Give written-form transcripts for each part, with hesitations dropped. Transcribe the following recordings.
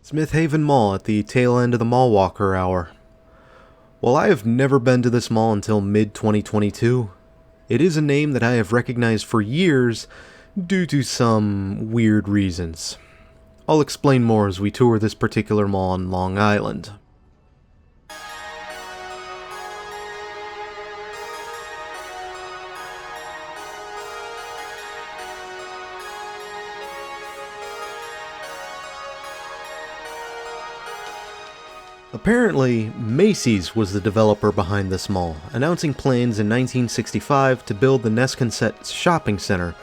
Smith Haven Mall at the tail end of the Mall Walker Hour. While I have never been to this mall until mid-2022, it is a name that I have recognized for years due to some weird reasons. I'll explain more as we tour this particular mall on Long Island. Apparently, Macy's was the developer behind this mall, announcing plans in 1965 to build the Nesconset Shopping Center,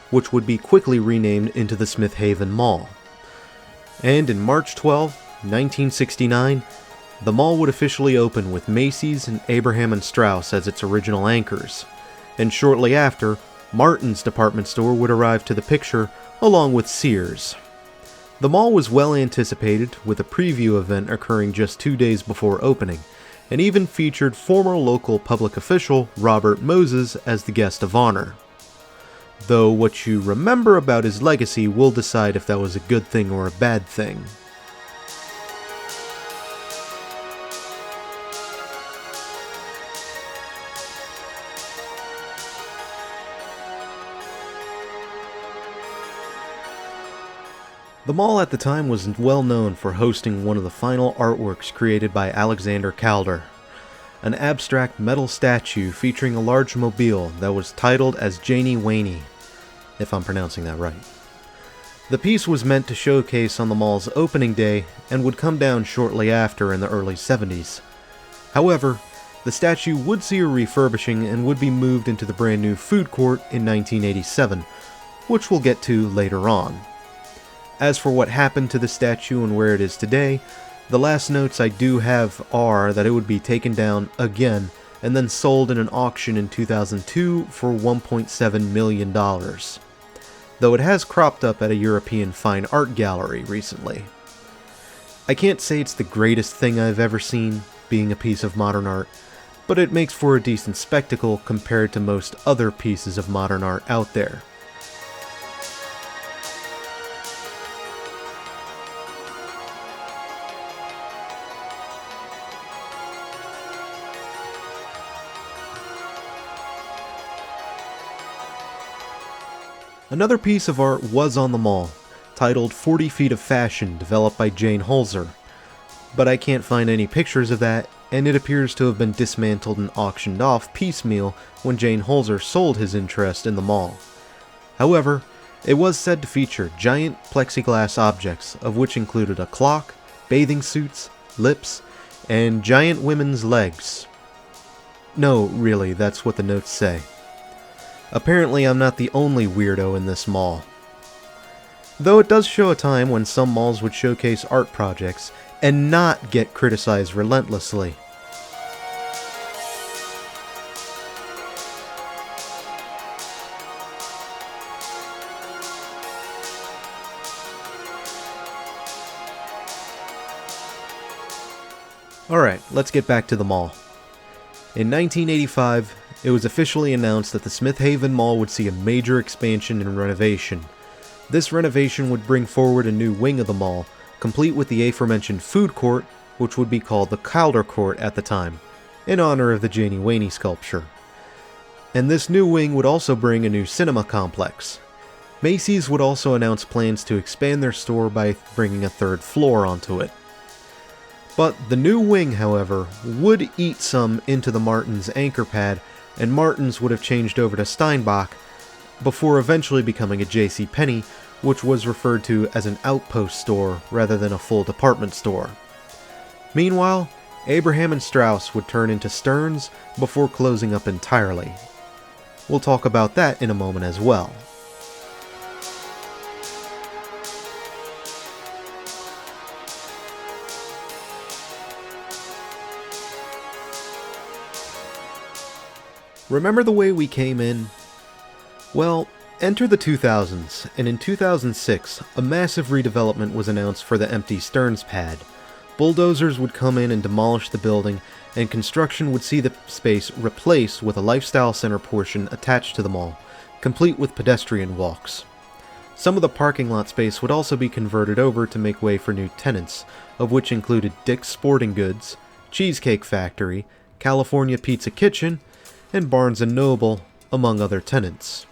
which would be quickly renamed into the Smith Haven Mall. And in March 12, 1969, the mall would officially open with Macy's and Abraham & Straus as its original anchors, and shortly after, Martin's department store would arrive to the picture, along with Sears. The mall was well anticipated, with a preview event occurring just 2 days before opening, and even featured former local public official Robert Moses as the guest of honor. Though what you remember about his legacy will decide if that was a good thing or a bad thing. The mall at the time was well known for hosting one of the final artworks created by Alexander Calder, an abstract metal statue featuring a large mobile that was titled as Janie Waney, if I'm pronouncing that right. The piece was meant to showcase on the mall's opening day and would come down shortly after in the early 70s. However, the statue would see a refurbishing and would be moved into the brand new food court in 1987, which we'll get to later on. As for what happened to the statue and where it is today, the last notes I do have are that it would be taken down again and then sold in an auction in 2002 for $1.7 million. Though it has cropped up at a European fine art gallery recently. I can't say it's the greatest thing I've ever seen, being a piece of modern art, but it makes for a decent spectacle compared to most other pieces of modern art out there. Another piece of art was on the mall, titled 40 Feet of Fashion, developed by Jane Holzer, but I can't find any pictures of that, and it appears to have been dismantled and auctioned off piecemeal when Jane Holzer sold his interest in the mall. However, it was said to feature giant plexiglass objects, of which included a clock, bathing suits, lips, and giant women's legs. No, really, that's what the notes say. Apparently I'm not the only weirdo in this mall. Though it does show a time when some malls would showcase art projects and not get criticized relentlessly. Alright, let's get back to the mall. In 1985, it was officially announced that the Smith Haven Mall would see a major expansion and renovation. This renovation would bring forward a new wing of the mall, complete with the aforementioned food court, which would be called the Calder Court at the time, in honor of the Janie Waney sculpture. And this new wing would also bring a new cinema complex. Macy's would also announce plans to expand their store by bringing a third floor onto it. But the new wing, however, would eat some into the Martin's anchor pad, and Martin's would have changed over to Steinbach before eventually becoming a JCPenney, which was referred to as an outpost store rather than a full department store. Meanwhile, Abraham & Straus would turn into Stearns before closing up entirely. We'll talk about that in a moment as well. Remember the way we came in? Well, enter the 2000s, and in 2006, a massive redevelopment was announced for the empty Stearns pad. Bulldozers would come in and demolish the building, and construction would see the space replaced with a lifestyle center portion attached to the mall, complete with pedestrian walks. Some of the parking lot space would also be converted over to make way for new tenants, of which included Dick's Sporting Goods, Cheesecake Factory, California Pizza Kitchen, and Barnes & Noble, among other tenants.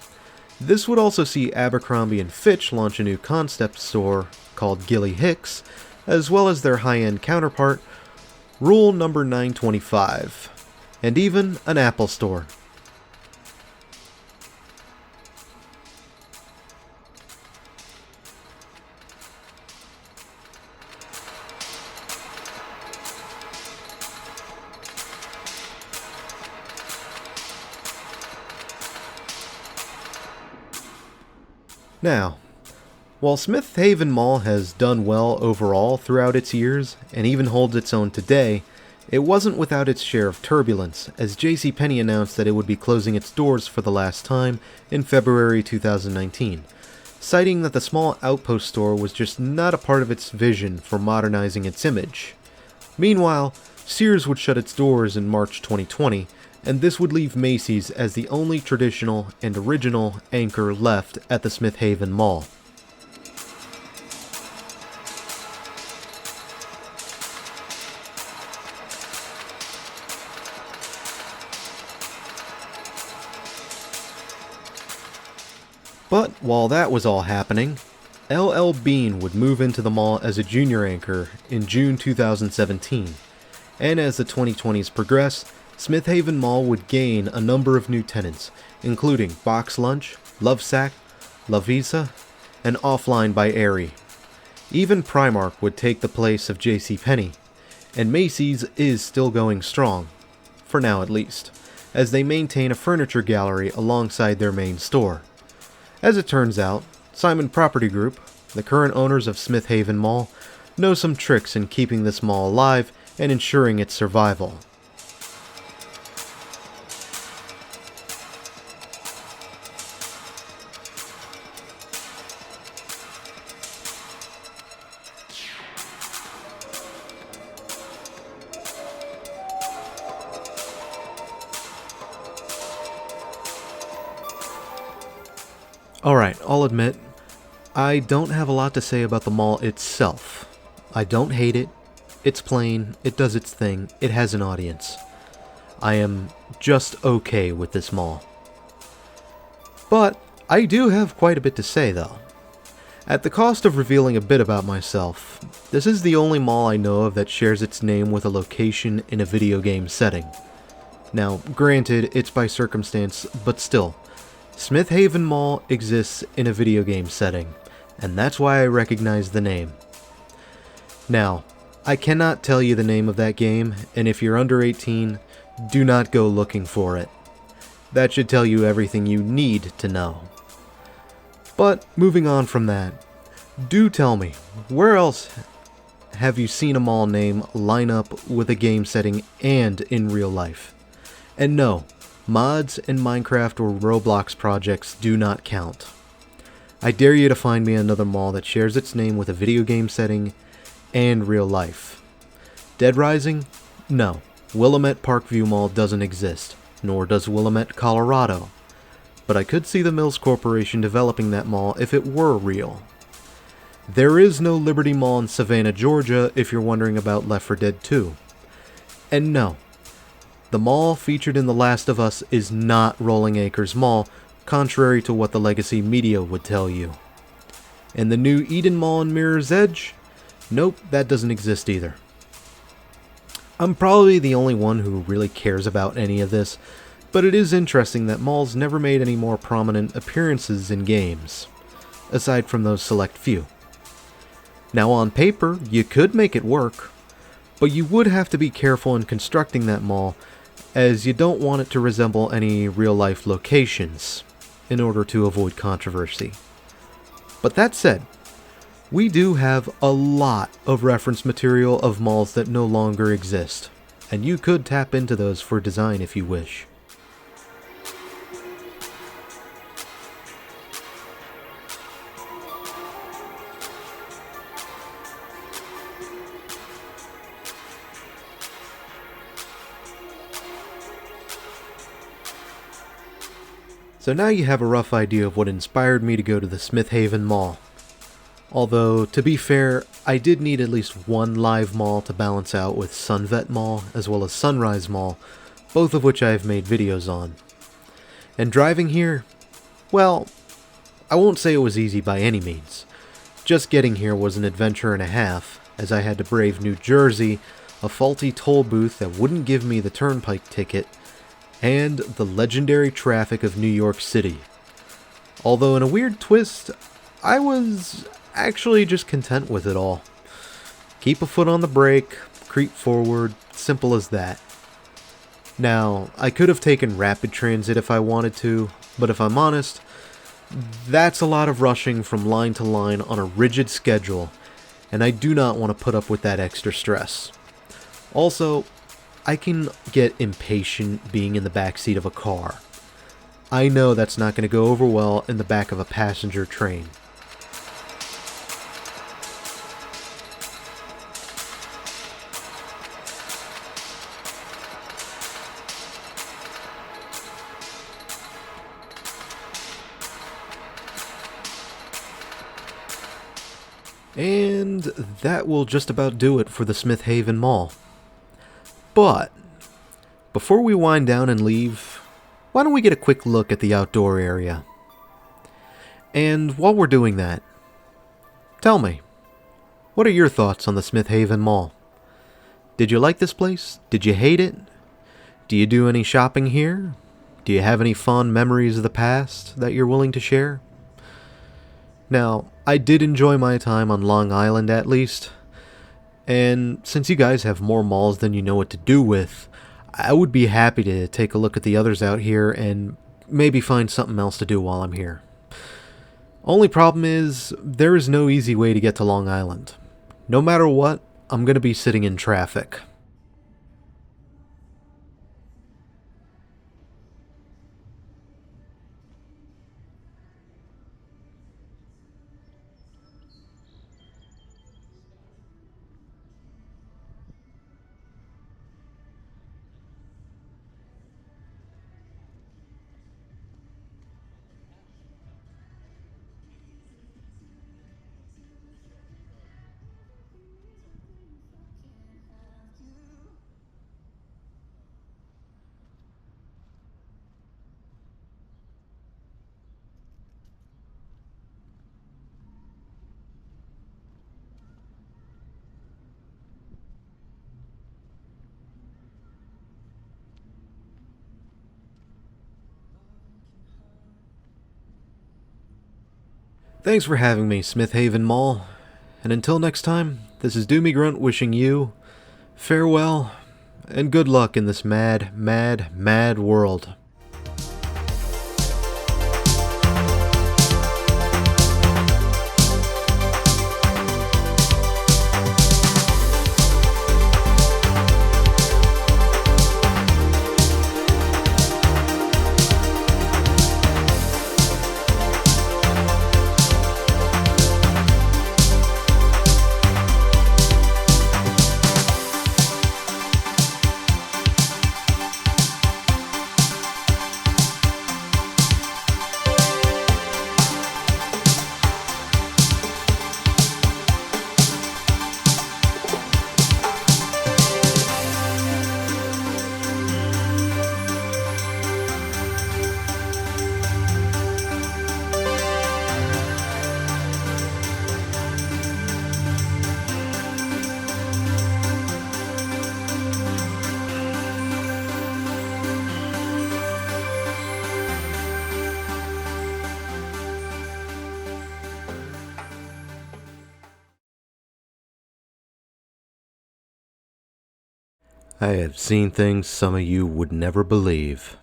This would also see Abercrombie & Fitch launch a new concept store called Gilly Hicks, as well as their high-end counterpart, Rule Number 925, and even an Apple store. Now, while Smith Haven Mall has done well overall throughout its years, and even holds its own today, it wasn't without its share of turbulence, as JCPenney announced that it would be closing its doors for the last time in February 2019, citing that the small outpost store was just not a part of its vision for modernizing its image. Meanwhile, Sears would shut its doors in March 2020, and this would leave Macy's as the only traditional and original anchor left at the Smith Haven Mall. But while that was all happening, L.L. Bean would move into the mall as a junior anchor in June 2017, and as the 2020s progress, Smith Haven Mall would gain a number of new tenants, including Box Lunch, Lovesac, La Visa, and Offline by Aerie. Even Primark would take the place of JCPenney, and Macy's is still going strong, for now at least, as they maintain a furniture gallery alongside their main store. As it turns out, Simon Property Group, the current owners of Smith Haven Mall, know some tricks in keeping this mall alive and ensuring its survival. Alright, I'll admit, I don't have a lot to say about the mall itself. I don't hate it, it's plain, it does its thing, it has an audience. I am just okay with this mall. But I do have quite a bit to say though. At the cost of revealing a bit about myself, this is the only mall I know of that shares its name with a location in a video game setting. Now, granted, it's by circumstance, but still, Smith Haven Mall exists in a video game setting, and that's why I recognize the name. Now, I cannot tell you the name of that game, and if you're under 18, do not go looking for it. That should tell you everything you need to know. But moving on from that, do tell me, where else have you seen a mall name line up with a game setting and in real life? And no, mods and Minecraft or Roblox projects do not count. I dare you to find me another mall that shares its name with a video game setting and real life. Dead Rising? No. Willamette Parkview Mall doesn't exist, nor does Willamette, Colorado. But I could see the Mills Corporation developing that mall if it were real. There is no Liberty Mall in Savannah, Georgia, if you're wondering about Left 4 Dead 2. And no, the mall featured in The Last of Us is not Rolling Acres Mall, contrary to what the legacy media would tell you. And the new Eden Mall in Mirror's Edge? Nope, that doesn't exist either. I'm probably the only one who really cares about any of this, but it is interesting that malls never made any more prominent appearances in games, aside from those select few. Now on paper, you could make it work, but you would have to be careful in constructing that mall, as you don't want it to resemble any real-life locations, in order to avoid controversy. But that said, we do have a lot of reference material of malls that no longer exist, and you could tap into those for design if you wish. So now you have a rough idea of what inspired me to go to the Smith Haven Mall. Although, to be fair, I did need at least one live mall to balance out with Sunvet Mall as well as Sunrise Mall, both of which I have made videos on. And driving here, well, I won't say it was easy by any means. Just getting here was an adventure and a half, as I had to brave New Jersey, a faulty toll booth that wouldn't give me the turnpike ticket, and the legendary traffic of New York City. Although in a weird twist, I was actually just content with it all. Keep a foot on the brake, creep forward, simple as that. Now, I could have taken rapid transit if I wanted to, but if I'm honest, that's a lot of rushing from line to line on a rigid schedule, and I do not want to put up with that extra stress. Also, I can get impatient being in the backseat of a car. I know that's not going to go over well in the back of a passenger train. And that will just about do it for the Smith Haven Mall. But, before we wind down and leave, why don't we get a quick look at the outdoor area? And while we're doing that, tell me, what are your thoughts on the Smith Haven Mall? Did you like this place? Did you hate it? Do you do any shopping here? Do you have any fond memories of the past that you're willing to share? Now, I did enjoy my time on Long Island at least, and since you guys have more malls than you know what to do with, I would be happy to take a look at the others out here and maybe find something else to do while I'm here. Only problem is, there is no easy way to get to Long Island. No matter what, I'm going to be sitting in traffic. Thanks for having me, Smith Haven Mall. And until next time, this is Doomie Grunt wishing you farewell and good luck in this mad, mad, mad world. I have seen things some of you would never believe.